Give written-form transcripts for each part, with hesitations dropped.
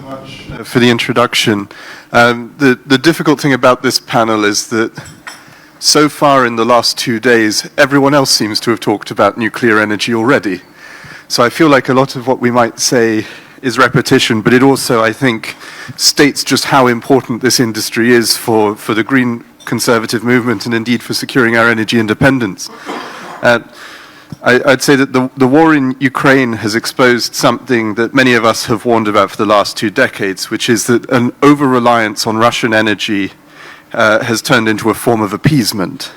much for the introduction. The difficult thing about this panel is that so far in the last 2 days, everyone else seems to have talked about nuclear energy already. So I feel like a lot of what we might say is repetition, but it also, I think, states just how important this industry is for the green conservative movement and indeed for securing our energy independence. I'd say that the war in Ukraine has exposed something that many of us have warned about for the last 2 decades, which is that an over-reliance on Russian energy has turned into a form of appeasement.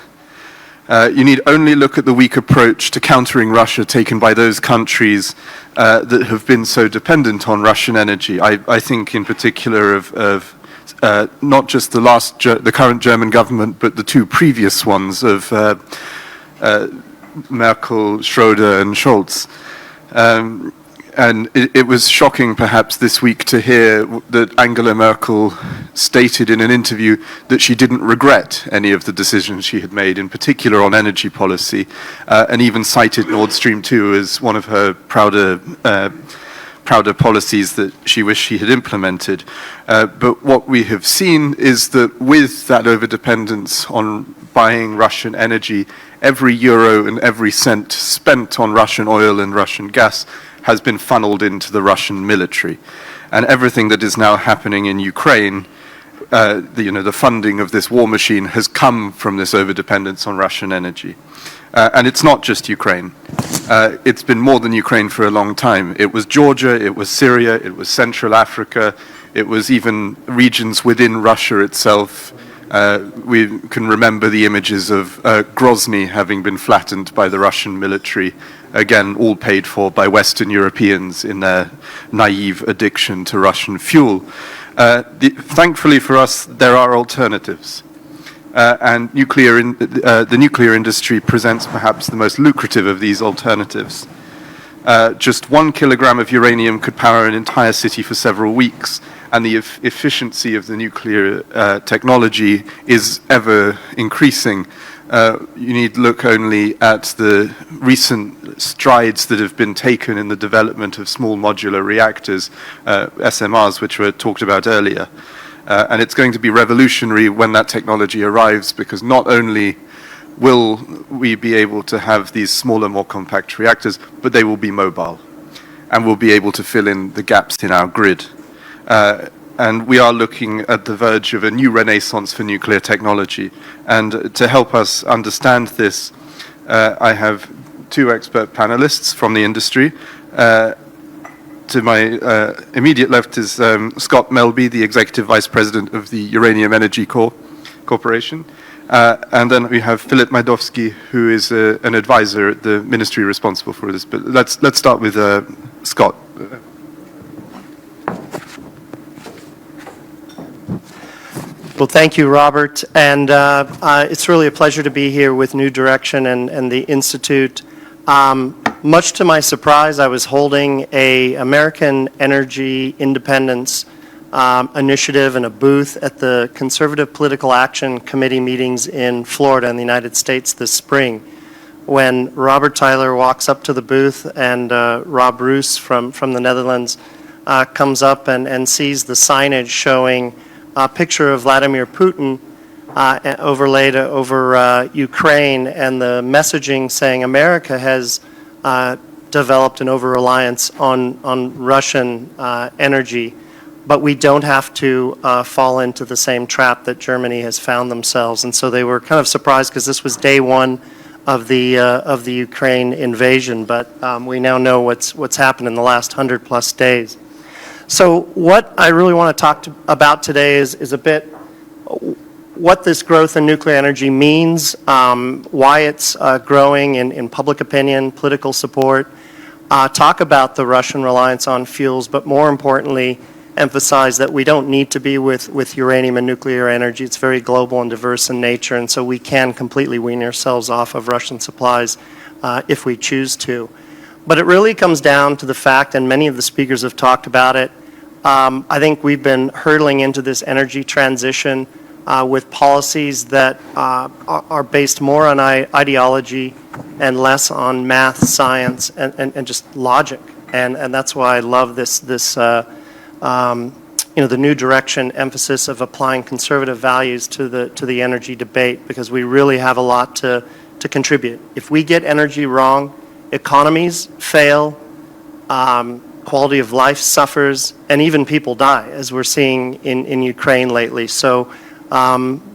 You need only look at the weak approach to countering Russia taken by those countries that have been so dependent on Russian energy. I think in particular of not just the current German government, but the 2 previous ones of Merkel, Schroeder, and Scholz. And it was shocking, perhaps, this week to hear that Angela Merkel stated in an interview that she didn't regret any of the decisions she had made, in particular on energy policy, and even cited Nord Stream 2 as one of her prouder policies that she wished she had implemented. But what we have seen is that with that overdependence on buying Russian energy, every euro and every cent spent on Russian oil and Russian gas has been funneled into the Russian military. And everything that is now happening in Ukraine, the funding of this war machine has come from this overdependence on Russian energy. And it's not just Ukraine. It's been more than Ukraine for a long time. It was Georgia, it was Syria, it was Central Africa, it was even regions within Russia itself. We can remember the images of Grozny having been flattened by the Russian military, again, all paid for by Western Europeans in their naive addiction to Russian fuel. Thankfully for us, there are alternatives. And the nuclear industry presents perhaps the most lucrative of these alternatives. Just 1 kilogram of uranium could power an entire city for several weeks, and the efficiency of the nuclear technology is ever increasing. You need look only at the recent strides that have been taken in the development of small modular reactors, SMRS, which were talked about earlier. And it's going to be revolutionary when that technology arrives, because not only will we be able to have these smaller, more compact reactors, but they will be mobile and will be able to fill in the gaps in our grid. And we are looking at the verge of a new renaissance for nuclear technology. And to help us understand this, I have 2 expert panelists from the industry. To my immediate left is Scott Melbye, the Executive Vice President of the Uranium Energy Corporation. And then we have Filip Majdowski, who is an advisor at the ministry responsible for this. But let's start with Scott. Well, thank you, Robert. And it's really a pleasure to be here with New Direction and the Institute. Much to my surprise, I was holding an American Energy Independence initiative and a booth at the Conservative Political Action Committee meetings in Florida in the United States this spring, when Robert Tyler walks up to the booth and Rob Roos from the Netherlands comes up and sees the signage showing a picture of Vladimir Putin overlaid over Ukraine, and the messaging saying America has developed an over-reliance on Russian energy, but we don't have to fall into the same trap that Germany has found themselves. And so they were kind of surprised, because this was day 1 of the Ukraine invasion, but we now know what's happened in the last 100+ days. So what I really want to talk about today is a bit what this growth in nuclear energy means, why it's growing in public opinion, political support, talk about the Russian reliance on fuels, but more importantly, emphasize that we don't need to be with uranium and nuclear energy. It's very global and diverse in nature, and so we can completely wean ourselves off of Russian supplies if we choose to. But it really comes down to the fact, and many of the speakers have talked about it, I think we've been hurtling into this energy transition with policies that are based more on ideology and less on math, science, and just logic. And that's why I love this the new direction emphasis of applying conservative values to the energy debate, because we really have a lot to contribute. If we get energy wrong, economies fail, quality of life suffers, and even people die, as we're seeing in Ukraine lately. So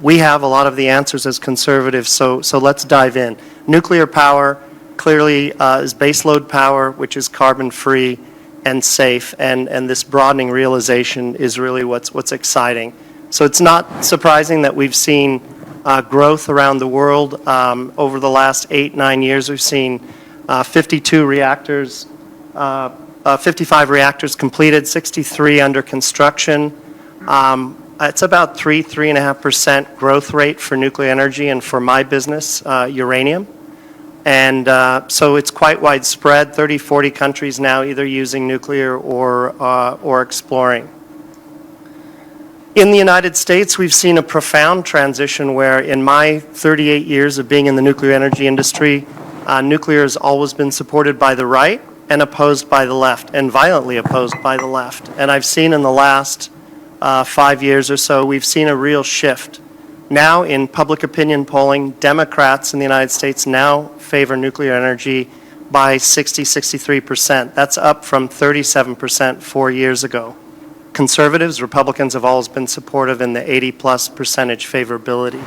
we have a lot of the answers as conservatives, so let's dive in. Nuclear power clearly is baseload power, which is carbon-free and safe, and this broadening realization is really what's exciting. So it's not surprising that we've seen growth around the world. Over the last 8-9 years, we've seen 55 reactors completed, 63 under construction. It's about 3.5% growth rate for nuclear energy, and for my business, uranium. And so it's quite widespread, 30, 40 countries now either using nuclear or exploring. In the United States, we've seen a profound transition where in my 38 years of being in the nuclear energy industry, nuclear has always been supported by the right and opposed by the left, and violently opposed by the left. And I've seen in the last 5 years or so, we've seen a real shift. Now in public opinion polling, Democrats in the United States now favor nuclear energy by 63%. That's up from 37% 4 years ago. Conservatives, Republicans have always been supportive in the 80+ percentage favorability.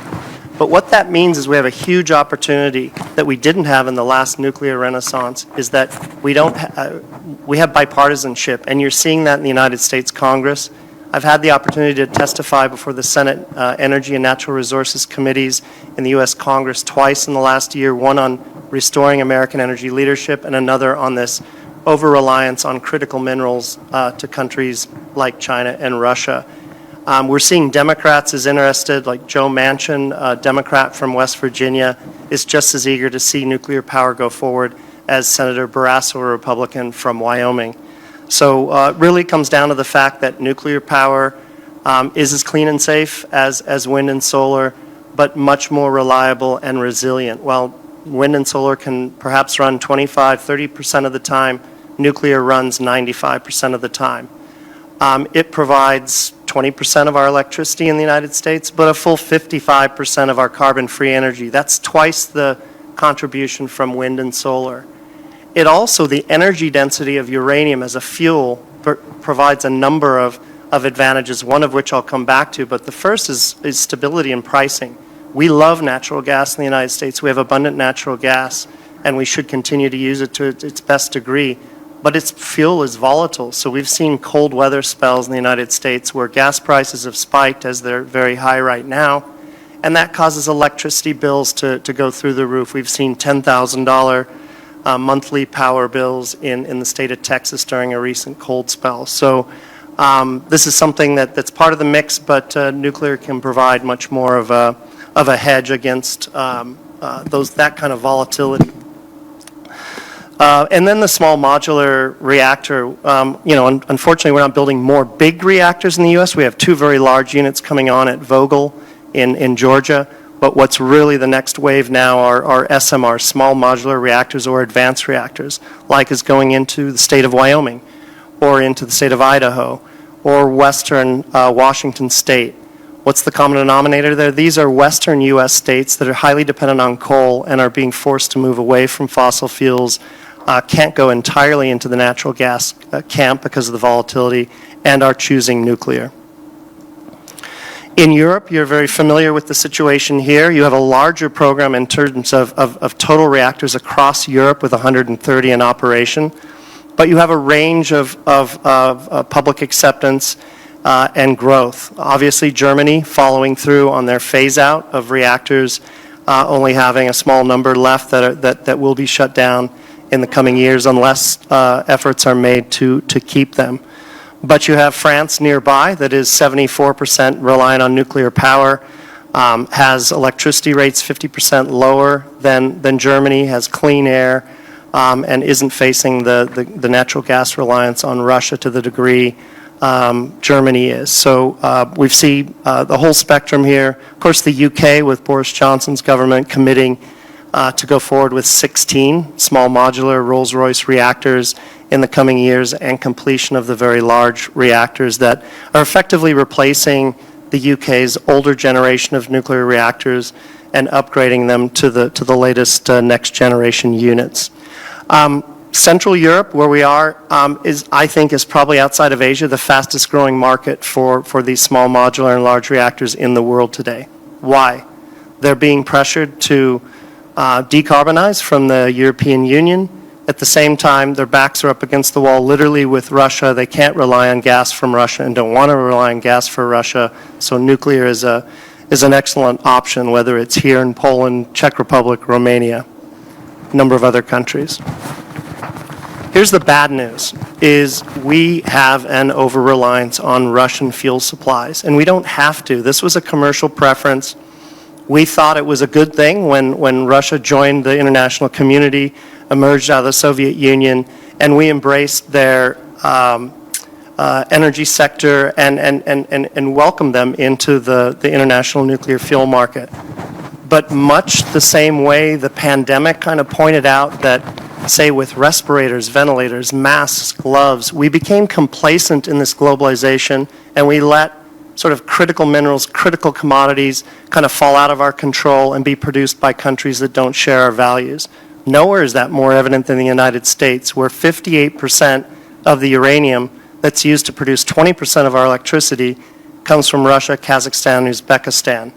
But what that means is we have a huge opportunity that we didn't have in the last nuclear renaissance, is that we have bipartisanship, and you're seeing that in the United States Congress. I've had the opportunity to testify before the Senate Energy and Natural Resources Committees in the U.S. Congress twice in the last year, one on restoring American energy leadership and another on this over-reliance on critical minerals to countries like China and Russia. We're seeing Democrats as interested, like Joe Manchin, a Democrat from West Virginia, is just as eager to see nuclear power go forward as Senator Barrasso, a Republican from Wyoming. So it really comes down to the fact that nuclear power is as clean and safe as wind and solar, but much more reliable and resilient. While wind and solar can perhaps run 25, 30% of the time, nuclear runs 95% of the time. It provides 20% of our electricity in the United States, but a full 55% of our carbon-free energy. That's twice the contribution from wind and solar. It also, the energy density of uranium as a fuel provides a number of advantages, one of which I'll come back to, but the first is stability in pricing. We love natural gas in the United States. We have abundant natural gas, and we should continue to use it to its best degree, but its fuel is volatile. So we've seen cold weather spells in the United States where gas prices have spiked, as they're very high right now, and that causes electricity bills to go through the roof. We've seen $10,000 monthly power bills in the state of Texas during a recent cold spell. So this is something that's part of the mix, but nuclear can provide much more of a hedge against that kind of volatility. And then the small modular reactor, unfortunately we're not building more big reactors in the U.S. We have 2 very large units coming on at Vogtle in Georgia. But what's really the next wave now are SMRS, small modular reactors, or advanced reactors, like is going into the state of Wyoming, or into the state of Idaho, or western Washington state. What's the common denominator there? These are western U.S. states that are highly dependent on coal and are being forced to move away from fossil fuels, can't go entirely into the natural gas camp because of the volatility, and are choosing nuclear. In Europe, you're very familiar with the situation here. You have a larger program in terms of total reactors across Europe, with 130 in operation. But you have a range of public acceptance and growth. Obviously, Germany following through on their phase-out of reactors, only having a small number left that will be shut down in the coming years unless efforts are made to keep them. But you have France nearby that is 74% reliant on nuclear power, has electricity rates 50% lower than Germany, has clean air, and isn't facing the natural gas reliance on Russia to the degree Germany is. So we see the whole spectrum here. Of course, the UK, with Boris Johnson's government committing to go forward with 16 small modular Rolls-Royce reactors in the coming years and completion of the very large reactors that are effectively replacing the UK's older generation of nuclear reactors and upgrading them to the latest next generation units. Central Europe, where we are, I think is probably outside of Asia the fastest growing market for these small modular and large reactors in the world today. Why? They're being pressured to decarbonize from the European Union. At the same time, their backs are up against the wall literally with Russia. They can't rely on gas from Russia and don't want to rely on gas for Russia. So nuclear is an excellent option, whether it's here in Poland, Czech Republic, Romania, a number of other countries. Here's the bad news, is we have an over-reliance on Russian fuel supplies, and we don't have to. This was a commercial preference. We thought it was a good thing when Russia joined the international community, emerged out of the Soviet Union, and we embraced their energy sector and welcomed them into the international nuclear fuel market. But much the same way the pandemic kind of pointed out that, say, with respirators, ventilators, masks, gloves, we became complacent in this globalization and we let sort of critical minerals, critical commodities kind of fall out of our control and be produced by countries that don't share our values. Nowhere is that more evident than the United States, where 58% of the uranium that's used to produce 20% of our electricity comes from Russia, Kazakhstan, and Uzbekistan.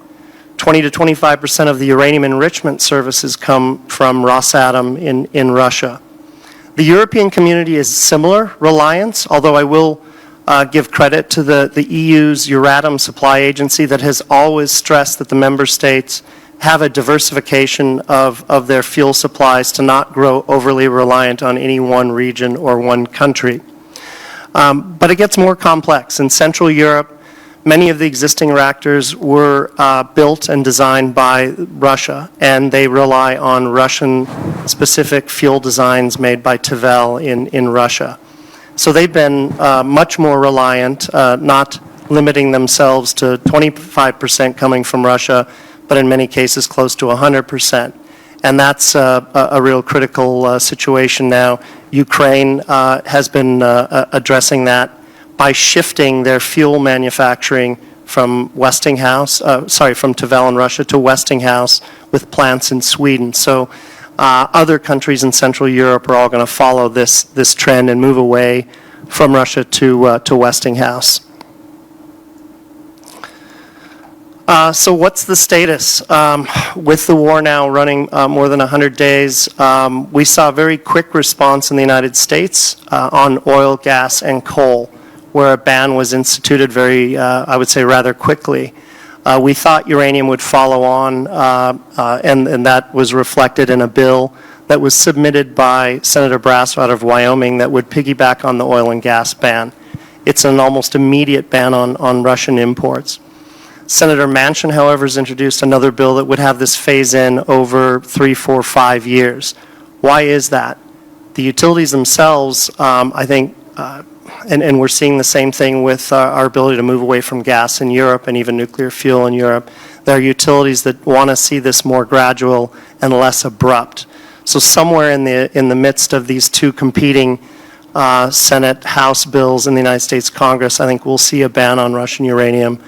20 to 25% of the uranium enrichment services come from Rosatom in Russia. The European community is similar reliance, although I will give credit to the EU's Euratom supply agency that has always stressed that the member states have a diversification of their fuel supplies to not grow overly reliant on any one region or one country. But it gets more complex. In Central Europe, many of the existing reactors were built and designed by Russia, and they rely on Russian-specific fuel designs made by Tavel in Russia. So they've been much more reliant, not limiting themselves to 25% coming from Russia, but in many cases close to 100%. And that's a real critical situation now. Ukraine has been addressing that by shifting their fuel manufacturing from Westinghouse, from Tavel in Russia to Westinghouse with plants in Sweden. So other countries in Central Europe are all going to follow this trend and move away from Russia to Westinghouse. So what's the status? With the war now running more than 100 days, we saw a very quick response in the United States on oil, gas, and coal, where a ban was instituted very, I would say, rather quickly. We thought uranium would follow on, and that was reflected in a bill that was submitted by Senator Brasso out of Wyoming that would piggyback on the oil and gas ban. It's an almost immediate ban on Russian imports. Senator Manchin, however, has introduced another bill that would have this phase in over 3, 4, 5 years. Why is that? The utilities themselves, I think, and we're seeing the same thing with our ability to move away from gas in Europe and even nuclear fuel in Europe. There are utilities that want to see this more gradual and less abrupt. So somewhere in the midst of these two competing Senate, House bills in the United States Congress, I think we'll see a ban on Russian uranium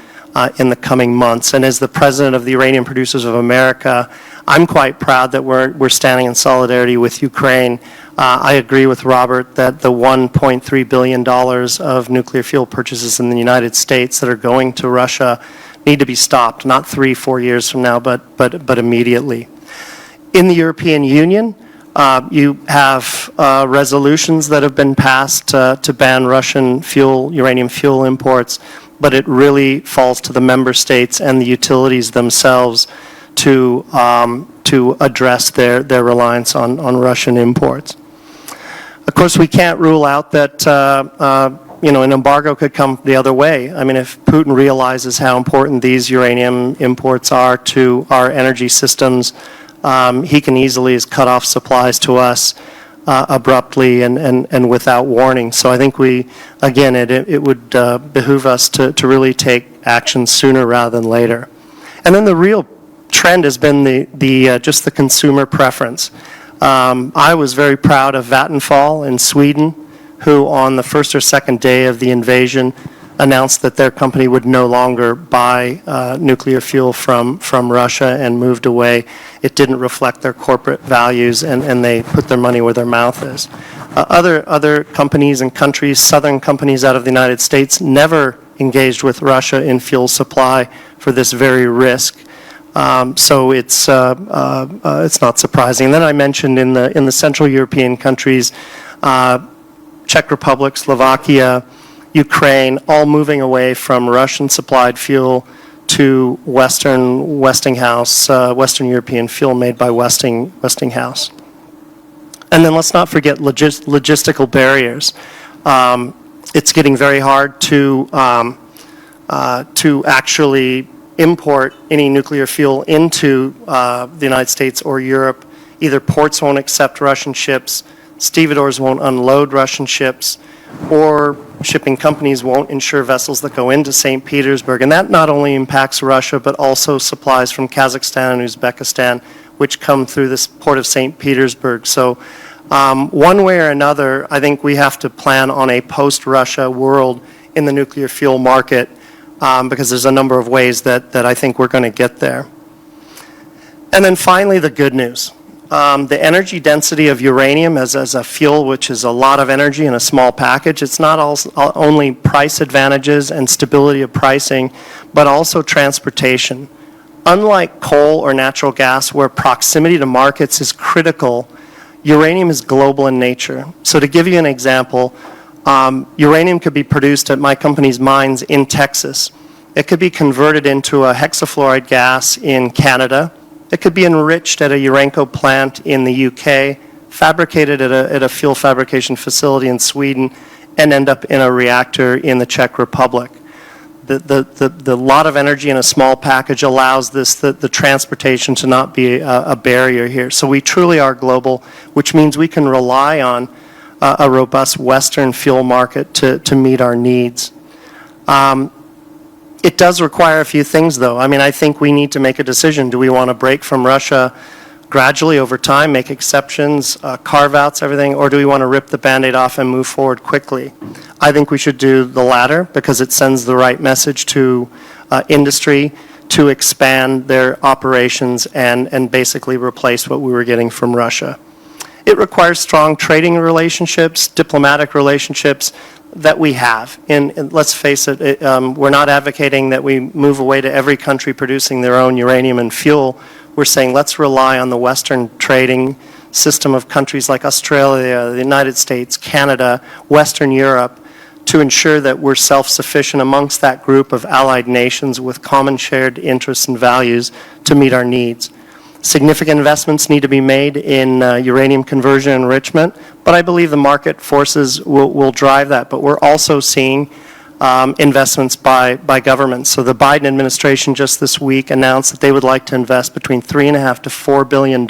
in the coming months. And as the president of the Uranium Producers of America, I'm quite proud that we're standing in solidarity with Ukraine. I agree with Robert that the $1.3 billion of nuclear fuel purchases in the United States that are going to Russia need to be stopped, not 3, 4 years from now, but immediately. In the European Union, you have resolutions that have been passed to ban Russian fuel, uranium fuel imports, but it really falls to the member states and the utilities themselves to address their reliance on Russian imports. Of course, we can't rule out that an embargo could come the other way. I mean, if Putin realizes how important these uranium imports are to our energy systems, he can easily cut off supplies to us abruptly and without warning. So I think it would behoove us to really take action sooner rather than later. And then the real trend has been just the consumer preference. I was very proud of Vattenfall in Sweden who on the first or second day of the invasion announced that their company would no longer buy nuclear fuel from Russia and moved away. It didn't reflect their corporate values, and they put their money where their mouth is. Other companies and countries, southern companies out of the United States, never engaged with Russia in fuel supply for this very risk. So it's not surprising. Then I mentioned in the Central European countries, Czech Republic, Slovakia, Ukraine, all moving away from Russian-supplied fuel to Westinghouse, Western European fuel made by Westinghouse. And then let's not forget logistical barriers. It's getting very hard to actually import any nuclear fuel into the United States or Europe. Either ports won't accept Russian ships, stevedores won't unload Russian ships, or shipping companies won't insure vessels that go into St. Petersburg. And that not only impacts Russia, but also supplies from Kazakhstan and Uzbekistan, which come through this port of St. Petersburg. So one way or another, I think we have to plan on a post-Russia world in the nuclear fuel market, because there's a number of ways that I think we're going to get there. And then finally, the good news. The energy density of uranium as a fuel, which is a lot of energy in a small package, it's not only price advantages and stability of pricing, but also transportation. Unlike coal or natural gas, where proximity to markets is critical, uranium is global in nature. So to give you an example, uranium could be produced at my company's mines in Texas. It could be converted into a hexafluoride gas in Canada. It could be enriched at a Urenco plant in the UK, fabricated at a fuel fabrication facility in Sweden, and end up in a reactor in the Czech Republic. The lot of energy in a small package allows the transportation to not be a barrier here. So we truly are global, which means we can rely on a robust Western fuel market to meet our needs. It does require a few things, though. I mean, I think we need to make a decision. Do we want to break from Russia gradually over time, make exceptions, carve-outs, everything, or do we want to rip the Band-Aid off and move forward quickly? I think we should do the latter because it sends the right message to industry to expand their operations and basically replace what we were getting from Russia. It requires strong trading relationships, diplomatic relationships that we have. And let's face it, we're not advocating that we move away to every country producing their own uranium and fuel. We're saying let's rely on the Western trading system of countries like Australia, the United States, Canada, Western Europe, to ensure that we're self-sufficient amongst that group of allied nations with common shared interests and values to meet our needs. Significant investments need to be made in uranium conversion and enrichment, but I believe the market forces will drive that. But we're also seeing investments by governments. So the Biden administration just this week announced that they would like to invest between $3.5 to $4 billion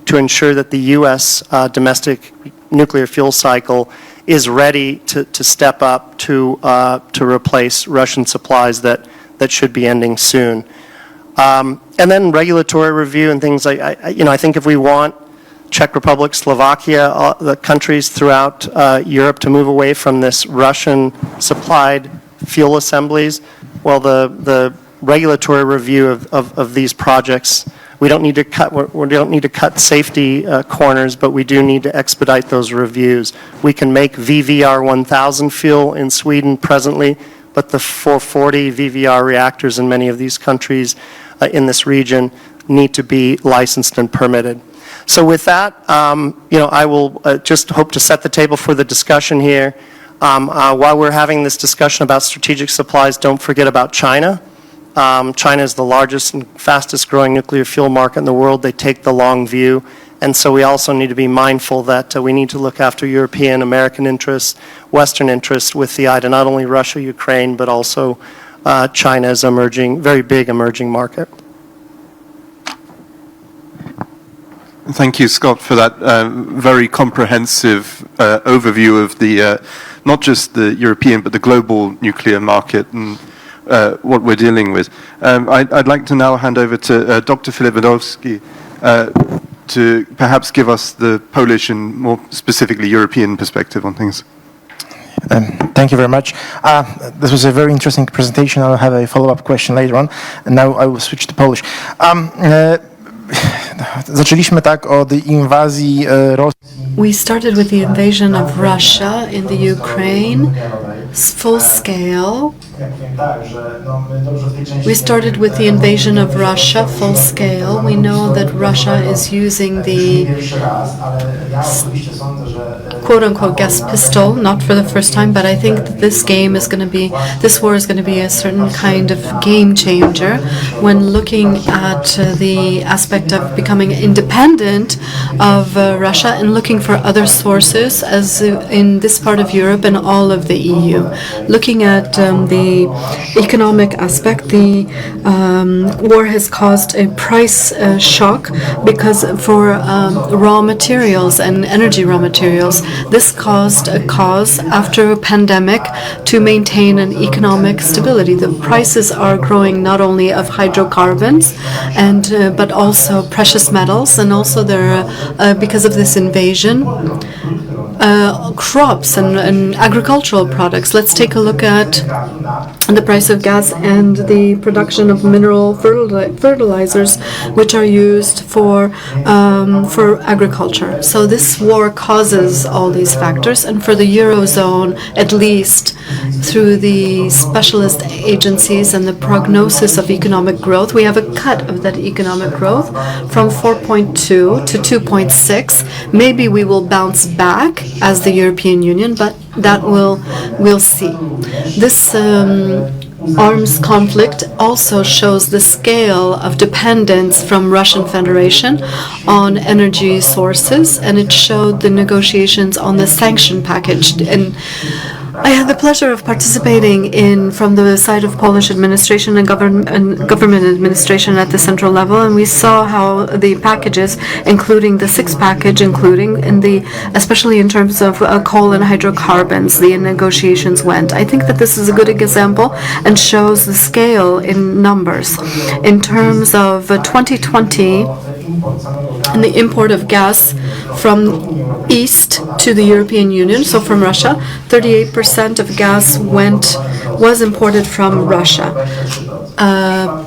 to ensure that the U.S. Domestic nuclear fuel cycle is ready to step up to replace Russian supplies that should be ending soon. And then regulatory review and things like, I think if we want Czech Republic, Slovakia, the countries throughout Europe to move away from this Russian-supplied fuel assemblies, well, the regulatory review of these projects, we don't need to cut safety corners, but we do need to expedite those reviews. We can make VVR 1000 fuel in Sweden presently, but the 440 VVR reactors in many of these countries in this region need to be licensed and permitted. So with that, I will just hope to set the table for the discussion here. While we're having this discussion about strategic supplies, don't forget about China. China is the largest and fastest growing nuclear fuel market in the world. They take the long view. And so we also need to be mindful that we need to look after European, American interests, Western interests with the eye to not only Russia, Ukraine, but also China's very big emerging market. Thank you, Scott, for that very comprehensive overview of the not just the European but the global nuclear market and what we're dealing with. I'd like to now hand over to Dr. Filip Majdowski to perhaps give us the Polish and more specifically European perspective on things. Thank you very much. This was a very interesting presentation. I'll have a follow-up question later on. And now I will switch to Polish. Zaczęliśmy tak od inwazji Rosji. We started with the invasion of Russia in the Ukraine, full scale. We started with the invasion of Russia, full scale. We know that Russia is using the quote-unquote gas pistol, not for the first time, but I think that this war is going to be a certain kind of game changer when looking at the aspect of becoming independent of Russia and looking for other sources, as in this part of Europe and all of the EU. Looking at the economic aspect, the war has caused a price shock because for raw materials and energy raw materials, this caused a cause after a pandemic to maintain an economic stability. The prices are growing not only of hydrocarbons and but also precious metals, and also there because of this invasion, crops and agricultural products. Let's take a look at the price of gas and the production of mineral fertilizers, which are used for agriculture. So this war causes all these factors, and for the Eurozone, at least through the specialist agencies and the prognosis of economic growth, we have a cut of that economic growth from 4.2 to 2.6. Maybe we will bounce back as the European Union, but that we'll see. This arms conflict also shows the scale of dependence from Russian Federation on energy sources, and it showed the negotiations on the sanction package. And I had the pleasure of participating from the side of Polish administration and government administration at the central level, and we saw how the packages, including the sixth package, especially in terms of coal and hydrocarbons, the negotiations went. I think that this is a good example and shows the scale in numbers. In terms of 2020, and the import of gas from east to the European Union, so from Russia, 38% of gas was imported from Russia.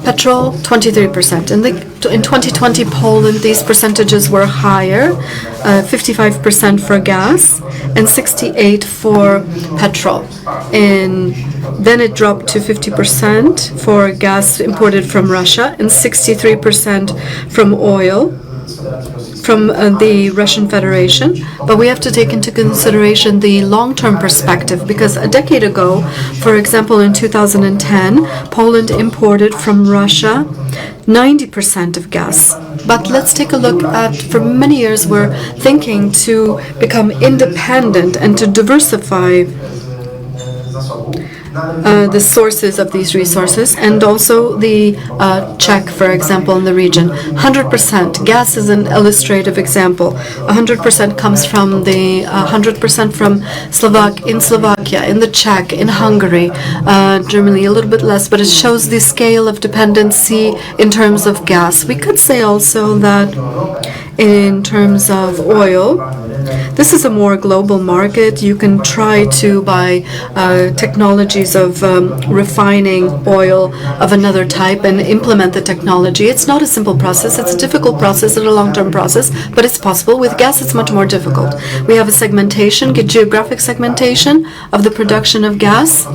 Petrol, 23%. In 2020, Poland, these percentages were higher, 55% for gas and 68% for petrol. And then it dropped to 50% for gas imported from Russia and 63% from oil from the Russian Federation. But we have to take into consideration the long-term perspective, because a decade ago, for example, in 2010, Poland imported from Russia 90% of gas. But let's take a look at, for many years, we're thinking to become independent and to diversify the sources of these resources, and also the Czech, for example, in the region. 100%. Gas is an illustrative example. 100% comes from 100% from Slovakia, in the Czech, in Hungary, Germany, a little bit less, but it shows the scale of dependency in terms of gas. We could say also that in terms of oil, this is a more global market. You can try to buy technologies of refining oil of another type and implement the technology. It's not a simple process. It's a difficult process and a long-term process, but it's possible. With gas, it's much more difficult. We have a segmentation, geographic segmentation of the production of gas,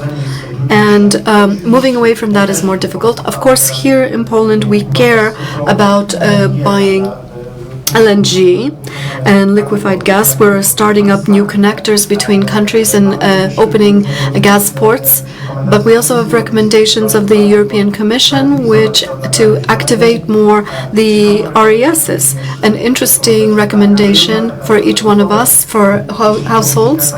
and moving away from that is more difficult. Of course, here in Poland, we care about buying LNG and liquefied gas. We're starting up new connectors between countries and opening gas ports. But we also have recommendations of the European Commission to activate more the RESs. An interesting recommendation for each one of us, for households,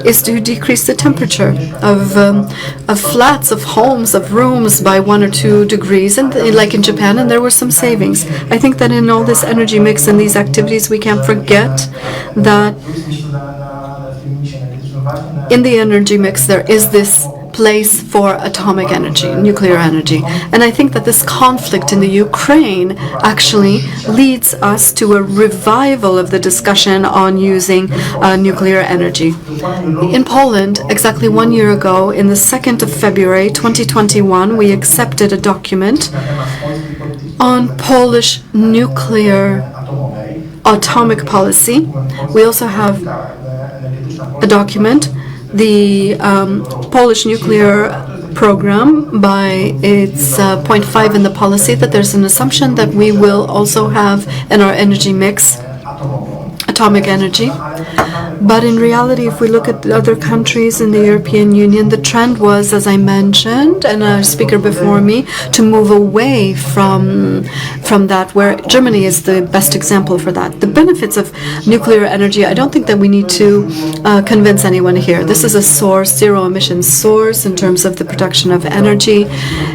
is to decrease the temperature of flats, of homes, of rooms by 1 or 2 degrees, and like in Japan, and there were some savings. I think that in all this energy mix and these activities, we can't forget that in the energy mix there is this place for atomic energy, nuclear energy. And I think that this conflict in the Ukraine actually leads us to a revival of the discussion on using nuclear energy. In Poland, exactly 1 year ago, in the 2nd of February 2021, we accepted a document on Polish nuclear atomic policy. We also have a document, the Polish nuclear program, by its point 5 in the policy, that there's an assumption that we will also have in our energy mix atomic energy. But in reality, if we look at the other countries in the European Union, the trend was, as I mentioned, and a speaker before me, to move away from that, where Germany is the best example for that. The benefits of nuclear energy, I don't think that we need to convince anyone here. This is a source, zero emission source in terms of the production of energy.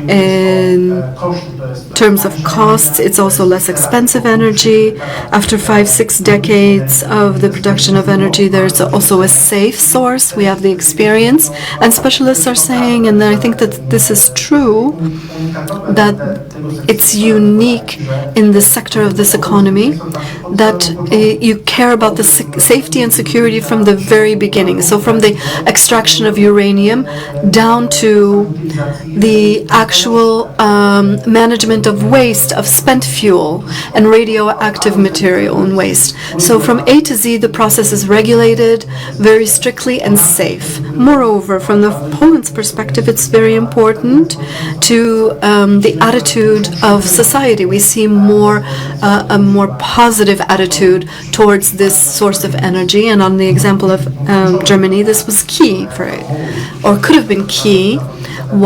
In terms of costs, it's also less expensive energy. After 5-6 decades of the production of energy, there's also a safe source. We have the experience, and specialists are saying, and I think that this is true, that it's unique in the sector of this economy that you care about the safety and security from the very beginning. So from the extraction of uranium down to the actual management of waste, of spent fuel and radioactive material and waste. So from A to Z, the process is regulated very strictly and safe. Moreover, from the Poland's perspective, it's very important to the attitude of society. We see a more positive attitude towards this source of energy, and on the example of Germany, this was key for it, or could have been key.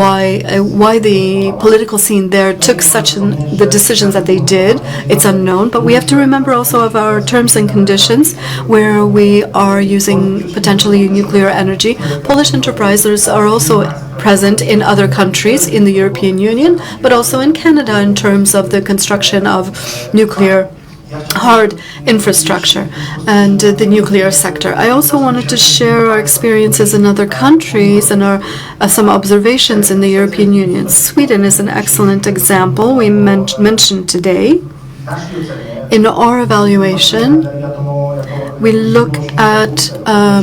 Why the political scene there took the decisions that they did, it's unknown. But we have to remember also of our terms and conditions, where we are using potentially nuclear energy. Polish enterprises are also present in other countries in the European Union, but also in Canada in terms of the construction of nuclear hard infrastructure and the nuclear sector. I also wanted to share our experiences in other countries and some observations in the European Union. Sweden is an excellent example we mentioned today. In our evaluation, we look at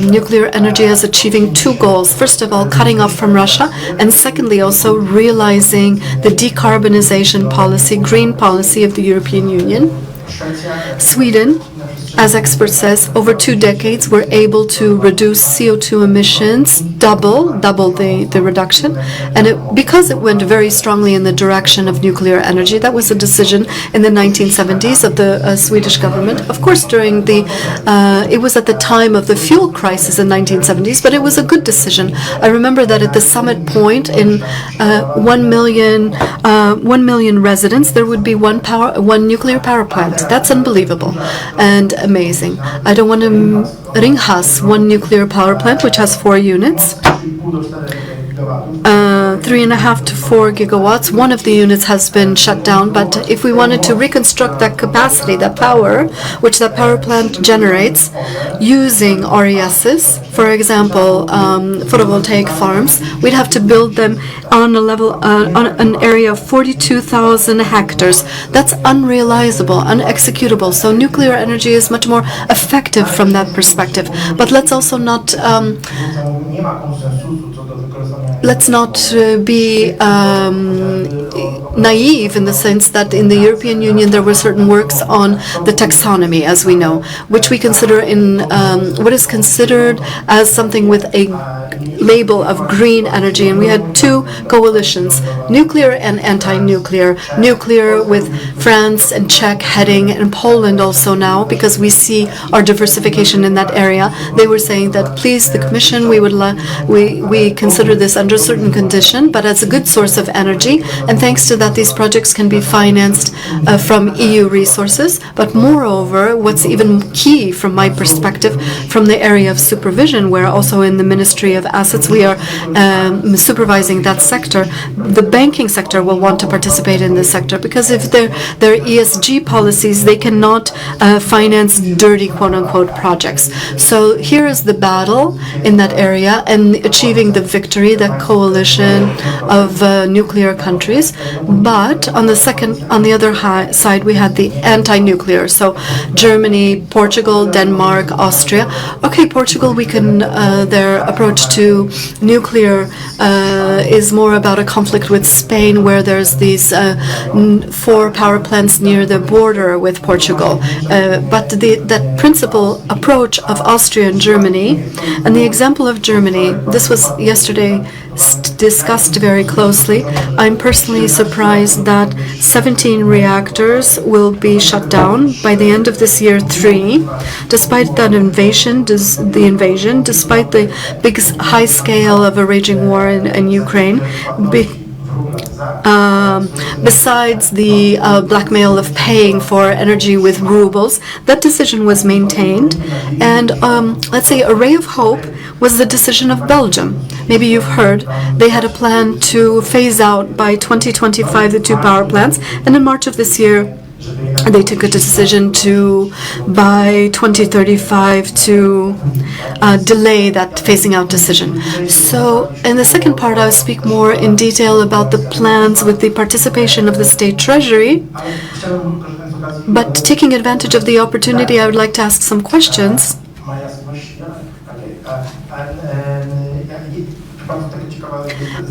nuclear energy as achieving two goals. First of all, cutting off from Russia, and secondly, also realizing the decarbonization policy, green policy of the European Union. Sweden, as experts says, over 2 decades, we're able to reduce CO2 emissions, double the reduction, and because it went very strongly in the direction of nuclear energy. That was a decision in the 1970s of the Swedish government. Of course, during it was at the time of the fuel crisis in 1970s, but it was a good decision. I remember that at the summit point, in 1 million residents, there would be one nuclear power plant. That's unbelievable and amazing. I don't want to Ringhals, one nuclear power plant, which has 4 units, 3.5 to 4 gigawatts. One of the units has been shut down, but if we wanted to reconstruct that capacity, that power, which that power plant generates, using RESs, for example, photovoltaic farms, we'd have to build them on a level, on an area of 42,000 hectares. That's unrealizable, unexecutable. So nuclear energy is much more effective from that perspective. But let's also not be naive in the sense that in the European Union there were certain works on the taxonomy, as we know, which we consider in what is considered as something with a label of green energy. And we had 2 coalitions, nuclear and anti-nuclear. Nuclear with France and Czech heading, and Poland also now, because we see our diversification in that area. They were saying that, please, the Commission, we consider this under certain condition, but as a good source of energy, and thanks to that these projects can be financed from EU resources. But moreover, what's even key from my perspective, from the area of supervision, where also in the Ministry of Assets since we are supervising that sector, the banking sector will want to participate in this sector, because if their ESG policies, they cannot finance dirty quote-unquote projects. So here is the battle in that area and achieving the victory, that coalition of nuclear countries. But on the other side, we had the anti-nuclear. So Germany, Portugal, Denmark, Austria. Okay, Portugal, we can their approach to nuclear is more about a conflict with Spain, where there's these 4 power plants near the border with Portugal. But that principal approach of Austria and Germany, and the example of Germany, this was yesterday discussed very closely. I'm personally surprised that 17 reactors will be shut down by the end of this year, 3, despite that invasion, despite the big high scale of a raging war in Ukraine. Besides the blackmail of paying for energy with rubles, that decision was maintained. And let's say a ray of hope was the decision of Belgium. Maybe you've heard they had a plan to phase out by 2025 the 2 power plants, and in March of this year they took a decision to, by 2035, to delay that phasing out decision. So in the second part, I'll speak more in detail about the plans with the participation of the state treasury. But taking advantage of the opportunity, I would like to ask some questions.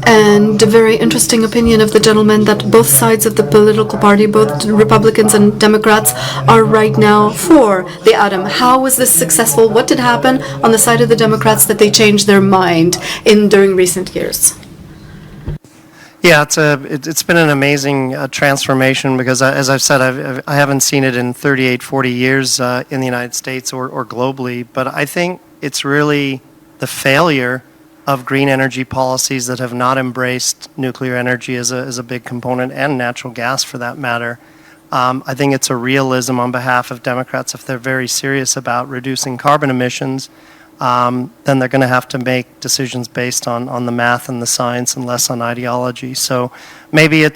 And a very interesting opinion of the gentleman that both sides of the political party, both Republicans and Democrats, are right now for the atom. How was this successful? What did happen on the side of the Democrats that they changed their mind during recent years? Yeah, it's been an amazing transformation, because as I've said, I haven't seen it in 38, 40 years in the United States or globally, but I think it's really the failure of green energy policies that have not embraced nuclear energy as a big component, and natural gas for that matter. I think it's a realism on behalf of Democrats. If they're very serious about reducing carbon emissions, then they're going to have to make decisions based on the math and the science and less on ideology. So maybe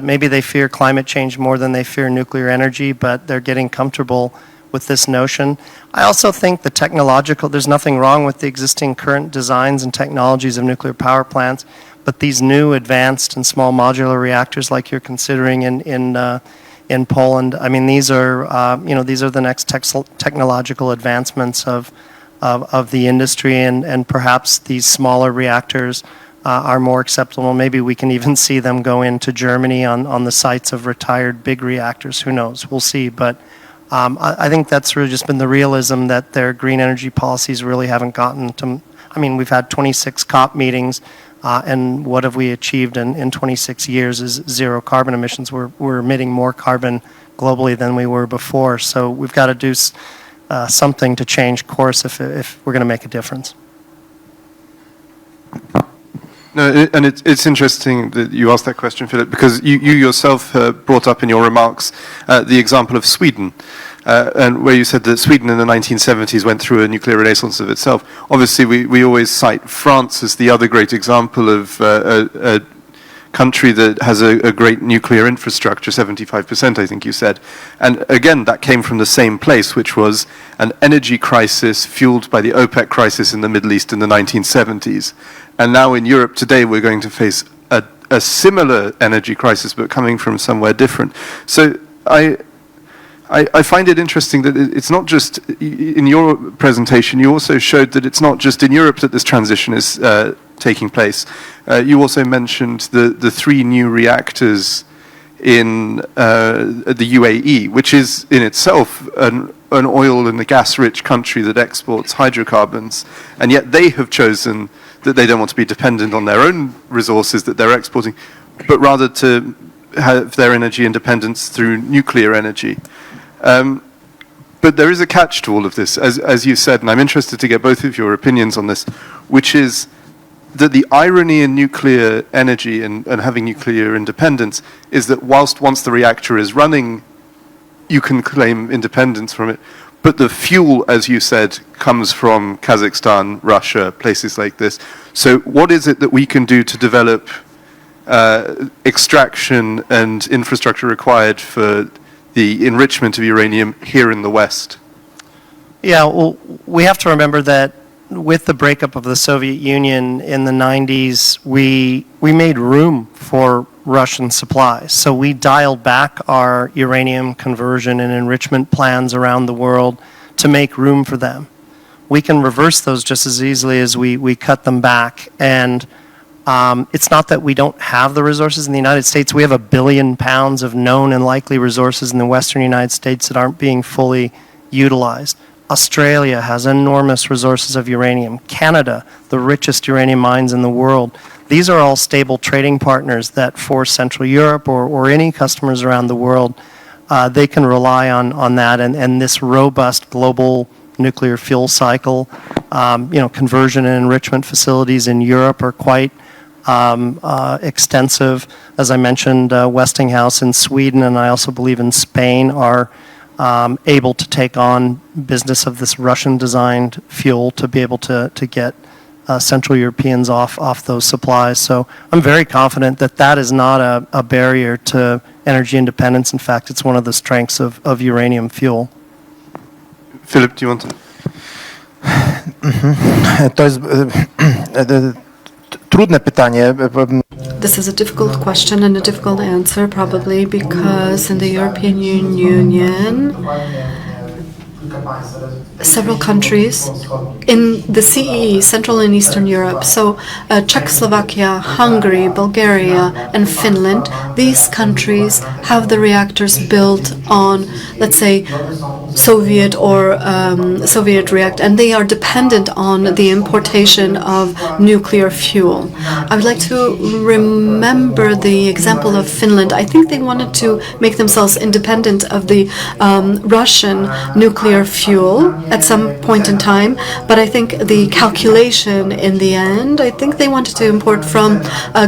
maybe they fear climate change more than they fear nuclear energy, but they're getting comfortable with this notion. I also think there's nothing wrong with the existing current designs and technologies of nuclear power plants, but these new advanced and small modular reactors like you're considering in Poland, I mean, these are the next technological advancements of the industry, and perhaps these smaller reactors are more acceptable. Maybe we can even see them go into Germany on the sites of retired big reactors. Who knows? We'll see. But I think that's really just been the realism that their green energy policies really haven't gotten to. I mean, we've had 26 COP meetings, and what have we achieved in 26 years is 0 carbon emissions. We're emitting more carbon globally than we were before. So we've got to do something to change course if we're going to make a difference. No, and it's interesting that you asked that question, Filip, because you yourself brought up in your remarks the example of Sweden, and where you said that Sweden in the 1970s went through a nuclear renaissance of itself. Obviously, we always cite France as the other great example of a country that has a great nuclear infrastructure, 75%, I think you said. And again, that came from the same place, which was an energy crisis fueled by the OPEC crisis in the Middle East in the 1970s. And now in Europe today, we're going to face a similar energy crisis, but coming from somewhere different. So I find it interesting that it's not just, in your presentation, you also showed that it's not just in Europe that this transition is taking place. You also mentioned the 3 new reactors in the UAE, which is in itself an oil and a gas-rich country that exports hydrocarbons, and yet they have chosen that they don't want to be dependent on their own resources that they're exporting, but rather to have their energy independence through nuclear energy. But there is a catch to all of this, as you said, and I'm interested to get both of your opinions on this, which is that the irony in nuclear energy and having nuclear independence is that once the reactor is running, you can claim independence from it. but the fuel, as you said, comes from Kazakhstan, Russia, places like this. So what is it that we can do to develop extraction and infrastructure required for the enrichment of uranium here in the West? Yeah, well, we have to remember that with the breakup of the Soviet Union in the 90s, we made room for Russian supplies. So we dialed back our uranium conversion and enrichment plans around the world to make room for them. We can reverse those just as easily as we cut them back. And it's not that we don't have the resources in the United States. We have 1 billion pounds of known and likely resources in the western United States that aren't being fully utilized. Australia has enormous resources of uranium. Canada, the richest uranium mines in the world. These are all stable trading partners that for Central Europe or any customers around the world, they can rely on that. And this robust global nuclear fuel cycle, conversion and enrichment facilities in Europe are quite extensive. As I mentioned, Westinghouse in Sweden, and I also believe in Spain, are able to take on business of this Russian-designed fuel to be able to get Central Europeans off those supplies. So I'm very confident that that is not a barrier to energy independence. In fact, it's one of the strengths of uranium fuel. Filip, do you want to? To jest trudne pytanie. This is a difficult question and a difficult answer, probably because in the European Union, several countries in the CEE, Central and Eastern Europe, so Czechoslovakia, Hungary, Bulgaria, and Finland, these countries have the reactors built on, let's say, Soviet or Soviet reactor, and they are dependent on the importation of nuclear fuel. I would like to remember the example of Finland. I think they wanted to make themselves independent of the Russian nuclear fuel at some point in time, but I think the calculation in the end, I think they wanted to import from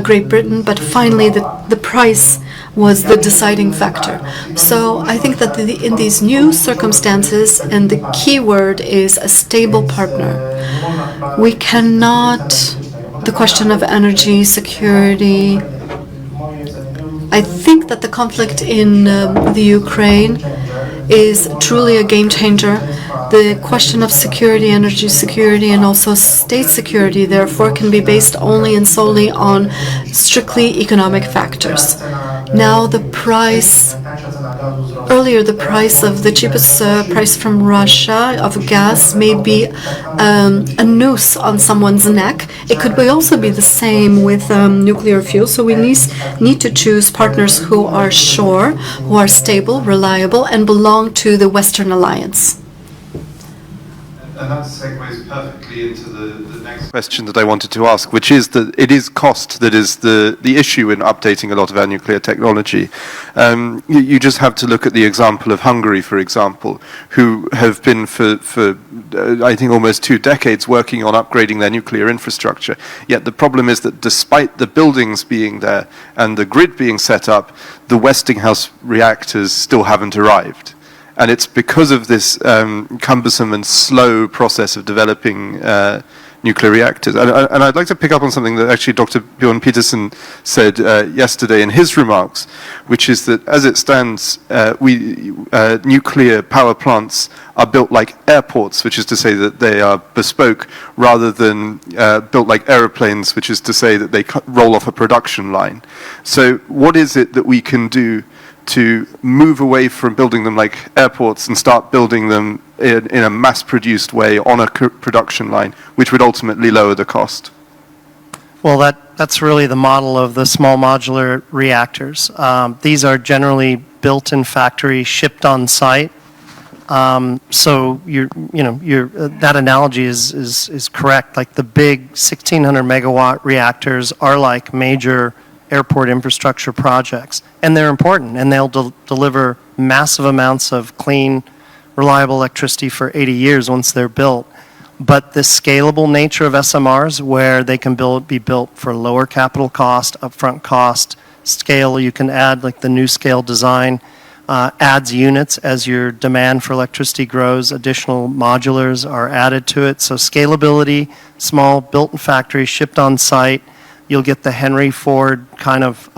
Great Britain, but finally the price was the deciding factor. So I think that in these new circumstances, and the key word is a stable partner, we cannot, the question of energy security, I think that the conflict in the Ukraine is truly a game changer. The question of security, energy security, and also state security, therefore, can be based only and solely on strictly economic factors. Now the price, earlier the price of the cheapest price from Russia of gas may be a noose on someone's neck. It could also be the same with nuclear fuel. So we need to choose partners who are sure, who are stable, reliable, and belong to the Western Alliance. And that segues perfectly into the next question that I wanted to ask, which is that it is cost that is the issue in updating a lot of our nuclear technology. You just have to look at the example of Hungary, for example, who have been for I think almost 2 decades working on upgrading their nuclear infrastructure. Yet the problem is that despite the buildings being there and the grid being set up, the Westinghouse reactors still haven't arrived. And it's because of this cumbersome and slow process of developing nuclear reactors. And I'd like to pick up on something that actually Dr. Bjorn Peterson said yesterday in his remarks, which is that as it stands, nuclear power plants are built like airports, which is to say that they are bespoke, rather than built like aeroplanes, which is to say that they roll off a production line. So what is it that we can do to move away from building them like airports and start building them in a mass-produced way on a production line, which would ultimately lower the cost? Well, that's really the model of the small modular reactors. These are generally built in factory, shipped on site. So that analogy is correct. Like the big 1,600 megawatt reactors are like major airport infrastructure projects, and they're important, and they'll deliver massive amounts of clean, reliable electricity for 80 years once they're built. But the scalable nature of SMRs, where they can be built for lower capital cost, upfront cost, scale, you can add like the new scale design, adds units as your demand for electricity grows. Additional modulars are added to it. So scalability, small, built in factory, shipped on site. You'll get the Henry Ford kind of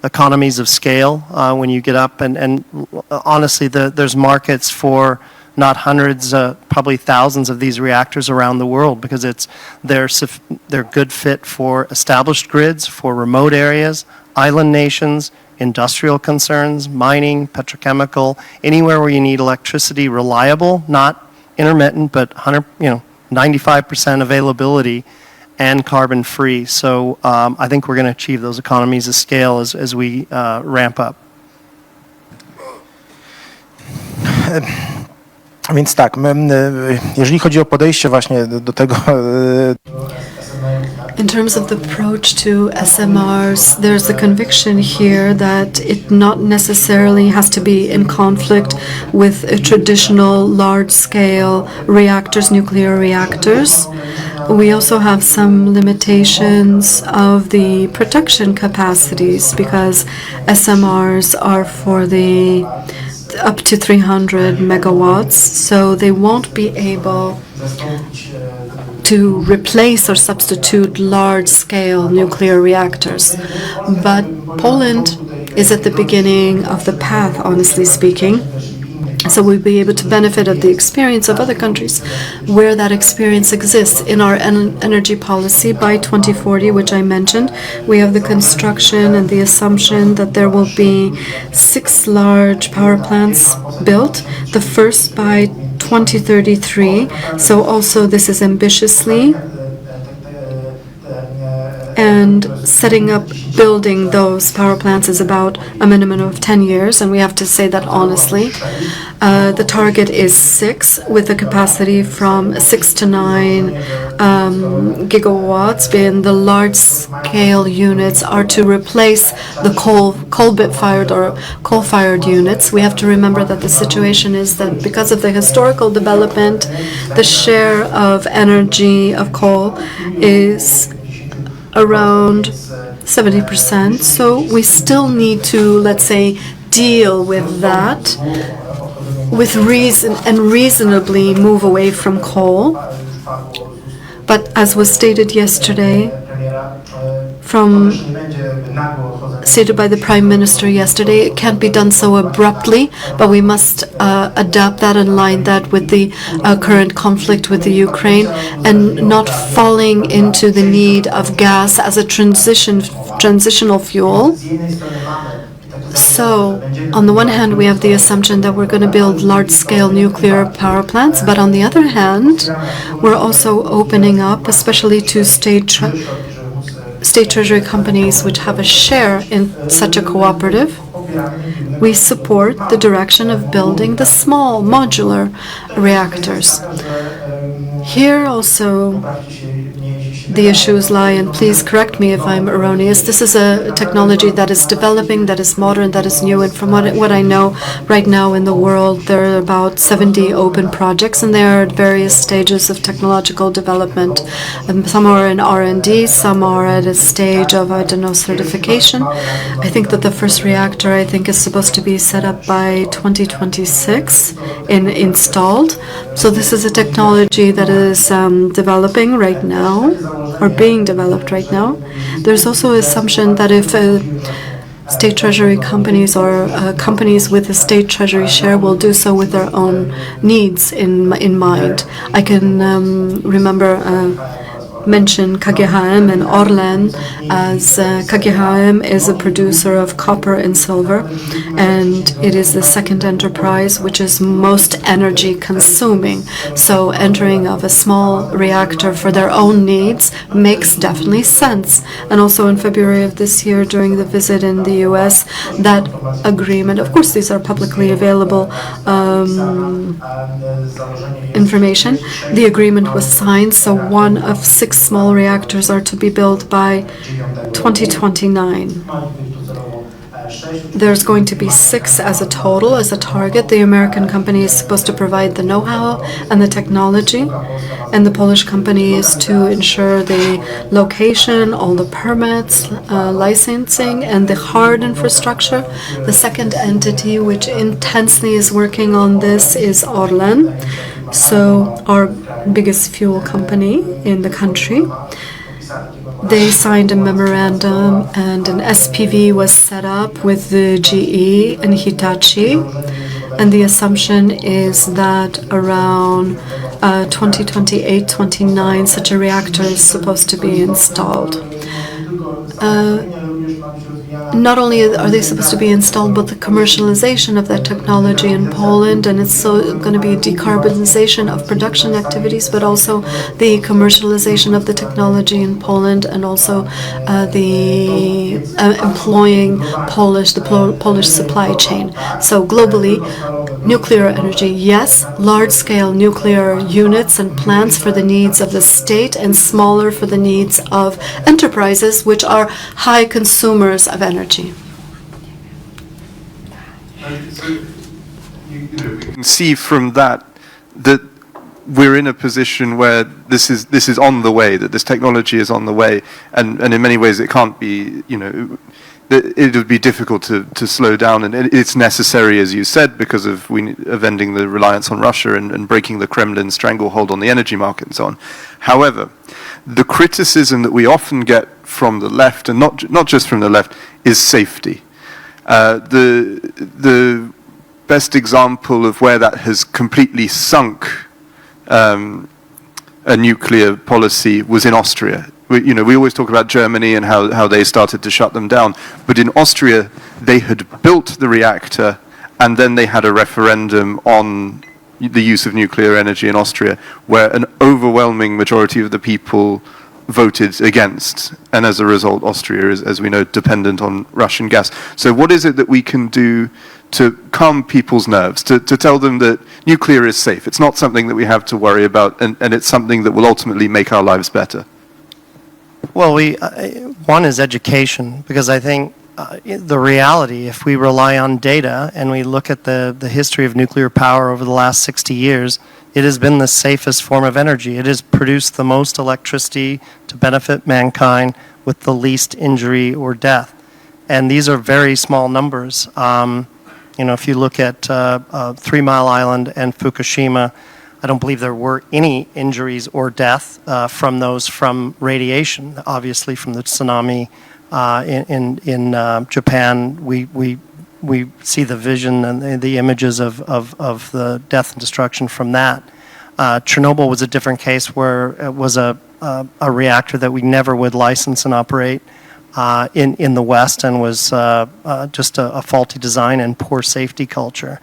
economies of scale when you get up. And honestly, there's markets for not hundreds, probably thousands of these reactors around the world because they're good fit for established grids, for remote areas, island nations, industrial concerns, mining, petrochemical, anywhere where you need electricity reliable, not intermittent, but 95% availability and carbon free. So I think we're going to achieve those economies of scale as we ramp up. Więc tak, jeżeli chodzi o podejście właśnie do tego. In terms of the approach to SMRs, there's a conviction here that it not necessarily has to be in conflict with traditional large-scale reactors, nuclear reactors. We also have some limitations of the production capacities because SMRs are for the up to 300 megawatts, so they won't be able to replace or substitute large-scale nuclear reactors. But Poland is at the beginning of the path, honestly speaking. So we'll be able to benefit of the experience of other countries where that experience exists. In our energy policy by 2040, which I mentioned, we have the construction and the assumption that there will be 6 large power plants built, the first by 2033. So also this is ambitiously. And setting up, building those power plants is about a minimum of 10 years, and we have to say that honestly. The target is 6, with a capacity from 6 to 9 gigawatts, and the large-scale units are to replace the coal-fired or coal-fired units. We have to remember that the situation is that because of the historical development, the share of energy of coal is around 70%. So we still need to, let's say, deal with that with reason and reasonably move away from coal. But as was stated yesterday, stated by the Prime Minister yesterday, it can't be done so abruptly, but we must adapt that and align that with the current conflict with the Ukraine and not falling into the need of gas as a transitional fuel. So, on the one hand, we have the assumption that we're going to build large-scale nuclear power plants, but on the other hand, we're also opening up, especially to state treasury companies which have a share in such a cooperative. We support the direction of building the small modular reactors. Here also the issues lie, and please correct me if I'm erroneous. This is a technology that is developing, that is modern, that is new, and from what I know right now in the world, there are about 70 open projects, and they are at various stages of technological development. Some are in R&D, some are at a stage of, certification. I think that the first reactor, is supposed to be set up by 2026 installed. So this is a technology that is developing right now, or being developed right now. There's also an assumption that if state treasury companies or companies with a state treasury share will do so with their own needs in mind. I can mention KGHM and Orlen, as KGHM is a producer of copper and silver, and it is the second enterprise which is most energy consuming. So entering of a small reactor for their own needs makes definitely sense. And also in February of this year, during the visit in the US, that agreement, of course these are publicly available information, the agreement was signed, so 1 of 6 small reactors are to be built by 2029. There's going to be 6 as a total, as a target. The American company is supposed to provide the know-how and the technology, and the Polish company is to ensure the location, all the permits, licensing, and the hard infrastructure. The second entity which intensely is working on this is Orlen, so our biggest fuel company in the country. They signed a memorandum and an SPV was set up with the GE and Hitachi, and the assumption is that around 2028-29 such a reactor is supposed to be installed. Not only are they supposed to be installed, but the commercialization of that technology in Poland, and it's so going to be a decarbonization of production activities, but also the commercialization of the technology in Poland, and also the employing the Polish supply chain. So globally, nuclear energy, yes, large-scale nuclear units and plants for the needs of the state, and smaller for the needs of enterprises, which are high consumers of energy. So, we can see from that we're in a position where this is on the way, that this technology is on the way, and in many ways it can't be, it would be difficult to slow down, and it's necessary, as you said, because of ending the reliance on Russia and breaking the Kremlin stranglehold on the energy market and so on. However, the criticism that we often get from the left, and not just from the left, is safety. The best example of where that has completely sunk a nuclear policy was in Austria. We always talk about Germany and how they started to shut them down, but in Austria they had built the reactor and then they had a referendum on the use of nuclear energy in Austria, where an overwhelming majority of the people voted against, and as a result Austria is, as we know, dependent on Russian gas. So what is it that we can do to calm people's nerves, to tell them that nuclear is safe, it's not something that we have to worry about, and it's something that will ultimately make our lives better? Well, one is education, because I think the reality, if we rely on data and we look at the history of nuclear power over the last 60 years, it has been the safest form of energy. It has produced the most electricity to benefit mankind with the least injury or death. And these are very small numbers. If you look at 3 Mile Island and Fukushima, I don't believe there were any injuries or death from radiation. Obviously, from the tsunami in Japan, we see the vision and the images of the death and destruction from that. Chernobyl was a different case, where it was a reactor that we never would license and operate in the West, and was just a faulty design and poor safety culture.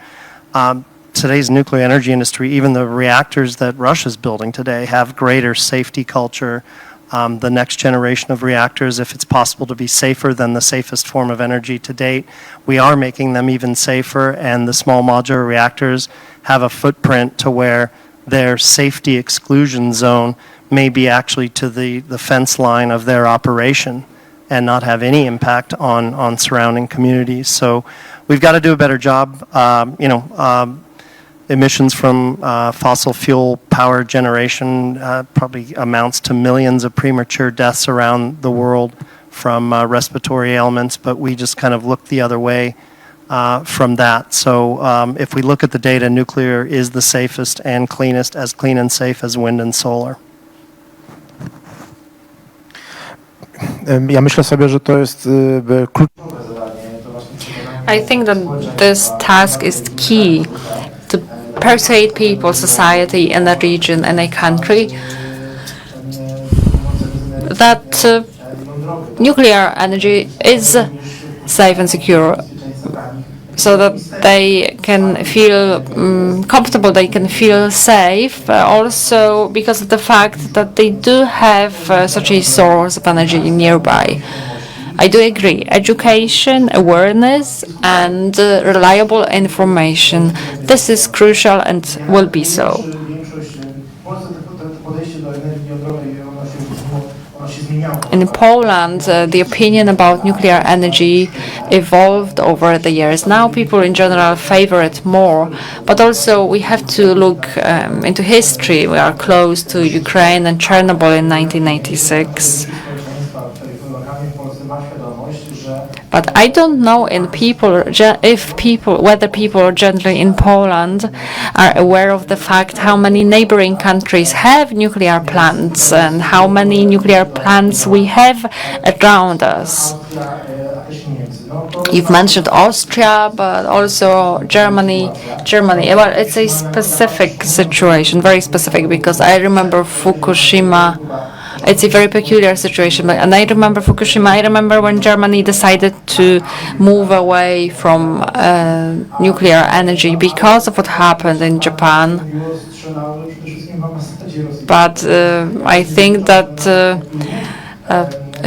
Today's nuclear energy industry, even the reactors that Russia's building today, have greater safety culture. The next generation of reactors, if it's possible to be safer than the safest form of energy to date, we are making them even safer, and the small modular reactors have a footprint to where their safety exclusion zone may be actually to the fence line of their operation and not have any impact on surrounding communities. So we've got to do a better job. Emissions from fossil fuel power generation probably amounts to millions of premature deaths around the world from respiratory ailments, but we just kind of look the other way from that. So if we look at the data, nuclear is the safest and cleanest, as clean and safe as wind and solar. Ja myślę sobie, że to jest kluczowe zadanie. I think that this task is key to persuade people, society in a region and a country that nuclear energy is safe and secure, so that they can feel comfortable, they can feel safe, also because of the fact that they do have such a source of energy nearby. I do agree. Education, awareness, and reliable information. This is crucial and will be so. in Poland, the opinion about nuclear energy evolved over the years. Now people in general favor it more, but also we have to look into history. We are close to Ukraine and Chernobyl in 1986. But I don't know whether people generally in Poland are aware of the fact how many neighboring countries have nuclear plants and how many nuclear plants we have around us. You've mentioned Austria, but also Germany. Well, it's a specific situation, very specific, because I remember Fukushima. It's a very peculiar situation. And I remember Fukushima. I remember when Germany decided to move away from nuclear energy because of what happened in Japan. But I think that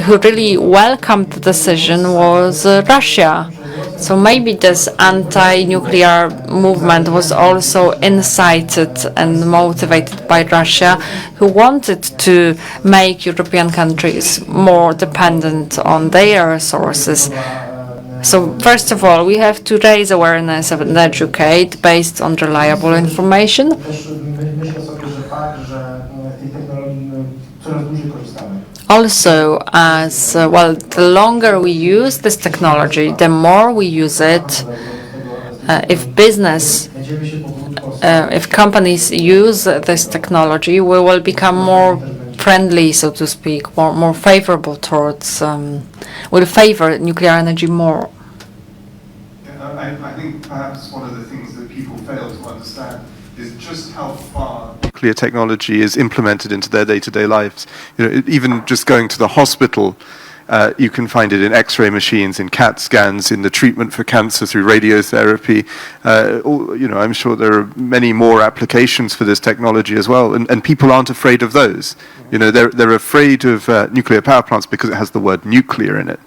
who really welcomed the decision was Russia. So maybe this anti-nuclear movement was also incited and motivated by Russia, who wanted to make European countries more dependent on their resources. So first of all, we have to raise awareness and educate based on reliable information. Also, as well, the longer we use this technology, the more we use it. If companies use this technology, we will become more friendly, so to speak, more favorable towards, will favor nuclear energy more. I think perhaps one of the things that people fail to understand is just how far nuclear technology is implemented into their day-to-day lives. Even just going to the hospital, you can find it in X-ray machines, in CAT scans, in the treatment for cancer through radiotherapy. I'm sure there are many more applications for this technology as well, and people aren't afraid of those. They're afraid of nuclear power plants because it has the word nuclear in it.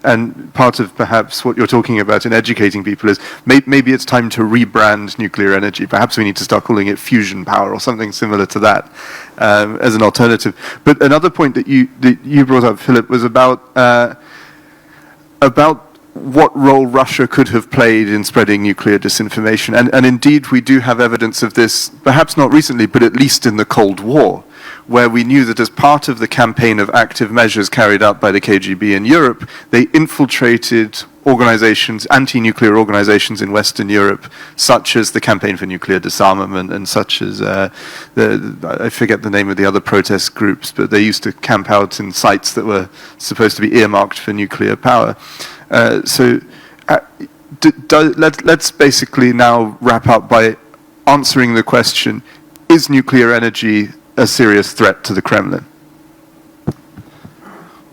And part of perhaps what you're talking about in educating people is maybe it's time to rebrand nuclear energy. Perhaps we need to start calling it fusion power or something similar to that as an alternative. But another point that you brought up, Filip, was about what role Russia could have played in spreading nuclear disinformation. And indeed, we do have evidence of this, perhaps not recently, but at least in the Cold War, where we knew that as part of the campaign of active measures carried out by the KGB in Europe, they infiltrated organizations, anti-nuclear organizations in Western Europe, such as the Campaign for Nuclear Disarmament and such as, I forget the name of the other protest groups, but they used to camp out in sites that were supposed to be earmarked for nuclear power. Let's basically now wrap up by answering the question, is nuclear energy a serious threat to the Kremlin?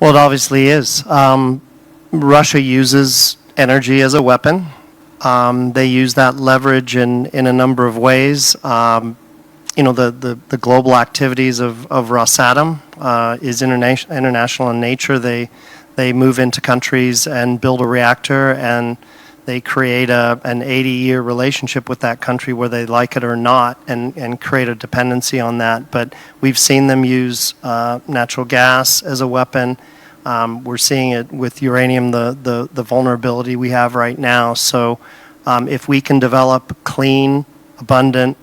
Well, it obviously is. Russia uses energy as a weapon. They use that leverage in a number of ways. The global activities of Rosatom is international in nature. They move into countries and build a reactor, and they create an 80-year relationship with that country, where they like it or not, and create a dependency on that. But we've seen them use natural gas as a weapon. We're seeing it with uranium, the vulnerability we have right now. So if we can develop clean, abundant,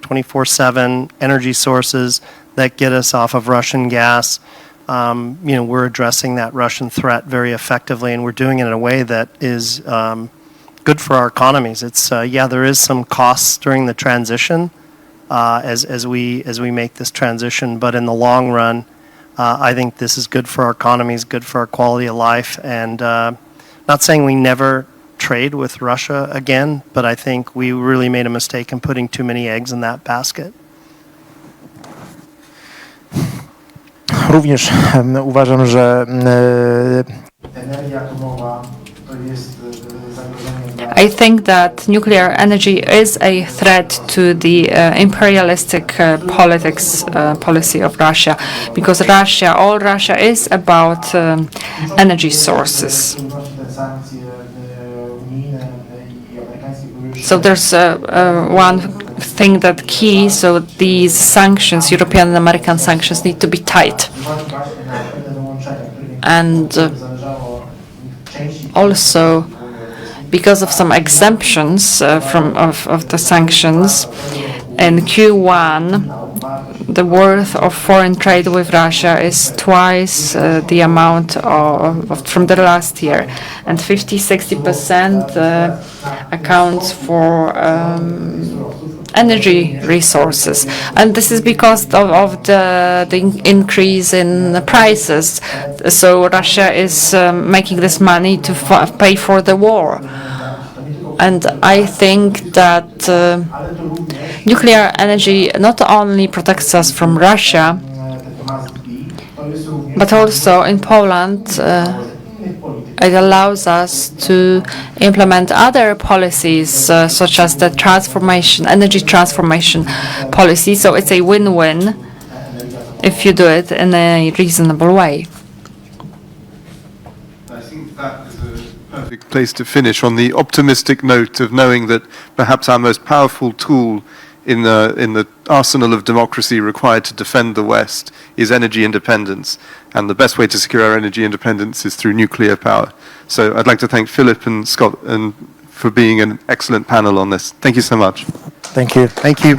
24/7 energy sources that get us off of Russian gas, we're addressing that Russian threat very effectively, and we're doing it in a way that is good for our economies. It's there is some costs during the transition as we make this transition, but in the long run, I think this is good for our economies, good for our quality of life, and not saying we never trade with Russia again, but I think we really made a mistake in putting too many eggs in that basket. Również uważam, że energia atomowa to jest zagrożenie. I think that nuclear energy is a threat to the imperialistic policy of Russia, because all Russia is about energy sources. So there's one think that key, so these sanctions, European and American sanctions, need to be tight. And also, because of some exemptions of the sanctions, in Q1, the worth of foreign trade with Russia is twice the amount from the last year, and 50-60% accounts for energy resources, and this is because of the increase in the prices. So Russia is making this money to pay for the war. And I think that nuclear energy not only protects us from Russia, but also in Poland, it allows us to implement other policies, such as the energy transformation policy. So it's a win-win if you do it in a reasonable way. I think that is a perfect place to finish on the optimistic note of knowing that perhaps our most powerful tool in the arsenal of democracy required to defend the West is energy independence, and the best way to secure our energy independence is through nuclear power. So I'd like to thank Filip and Scott for being an excellent panel on this. Thank you so much. Thank you. Thank you.